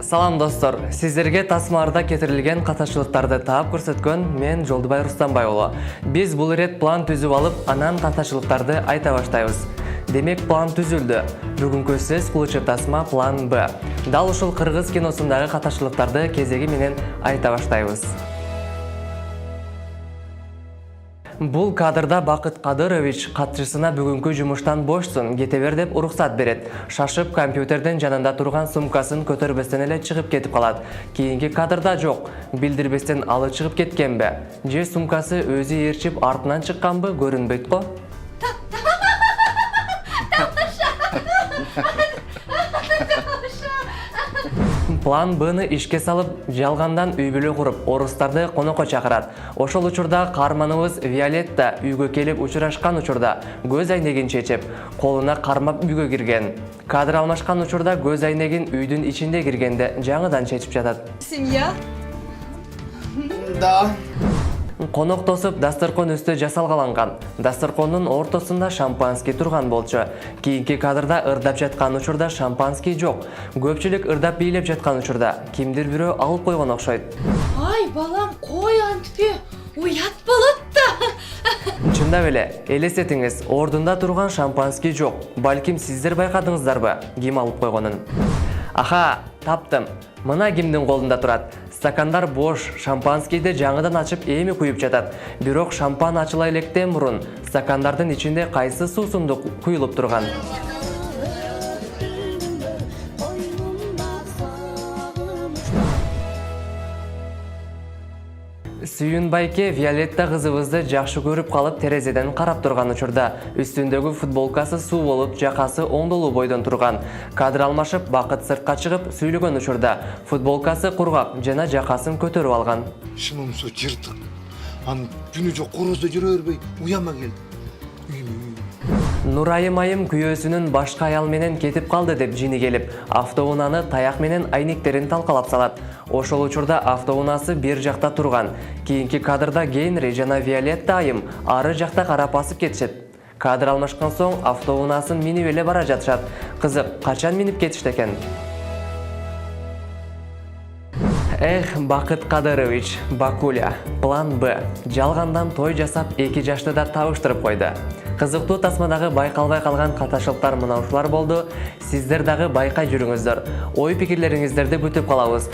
Салам достор, сиздерге тасмаарда кетирилген катачылыктарды таап көрсөткөн мен Жолдубай Рустамбай уулу. Биз бул ирет план түзүп алып, анан катачылыктарды айта баштайбыз. Демек план түзүлдү. Бүгүнкү сөз кылычы тасма план Б. Дал ушул кыргыз киносундагы катачылыктарды кезеги менен айта баштайбыз. Бул кадрда Бакыт Кадырович катчысына бүгүнкү жумуштан бошсун, кете бер деп уруксат берет. Шашып компьютердин жанында турган сумкасын көтөрбөстөн эле чыгып кетип калат. Кийинки кадрда жок, билдирбестен алы чыгып кеткенби? Же сумкасы өзү ээрчип артынан чыкканбы, көрүнбөйт го? План Б'ны ишке салып, жалгандан үй-бүлө куруп, орустарды конокко чакырат. Ошол учурда каарманыбыз Виолетта үйгө келип учурашкан учурда көз айнегин чечип, колуна кармап үйгө кирген. Кадр алмашкан учурда көз айнегин үйдүн ичинде киргенде жаңыдан чечип жатат. Семья? Да. Конок тосуп, дасторкон үстү жасалгаланган. Дасторкондун ортосунда шампанский турган болчу. Кийинки кадрда ырдап жаткан учурда шампанский жок. Көпчүлүк ырдап бийлеп жаткан учурда кимдир бирөө алып койгон окшойт. Ай, балам, кой антпе, уят болот да. Чындап эле, элестетиңиз, ордунда турган шампанский жок. Балким сиздер байкадыңыздарбы, ким алып койгонун? Аха, таптым. Мына кимдин колунда турат. Стакандар бош, шампанскийди жаңыдан ачып эми куюп жатат. Бирок шампан ачыла электен мурун стакандардын ичинде кайсы суусундук куюлуп турган. Сүйүн байке Виолетта кызыбызды жакшы көрүп калып терезеден карап турган учурда үстүндөгү футболкасы суу болуп, жакасы оңдолуу бойдон турган. Кадр алмашып, Бакыт сыртка чыгып сүйлөгөн учурда футболкасы кургак жана жакасын көтөрүп алган. Шынымсы жыртык. Аны күнү жок короздо жүрө бербей уяма келди. Нурайым айым күйөөсүнүн башка аял менен кетип калды деп жини келип, автоунааны таяк менен айнектерин талкалап салат. Ошол учурда автоунасы бир жакта турган. Кийинки кадрда Генри жана Виолетта айым ары жакта карап басып кетишет. Кадр алмашкан соң автоунаасын минип эле бара жатышат. Кызык, качан минип кетишти экен? Эх, Бакыт Кадырович, Бакуля, план Б. Жалгандан той жасап 2 жаштыда табыштырып койду. Кызыктуу тасмадагы байкалбай калган катачылыктар мына ушулар болду. Сиздер дагы байкай жүрүңүздөр. Ой пикирлериңиздерди күтүп калабыз.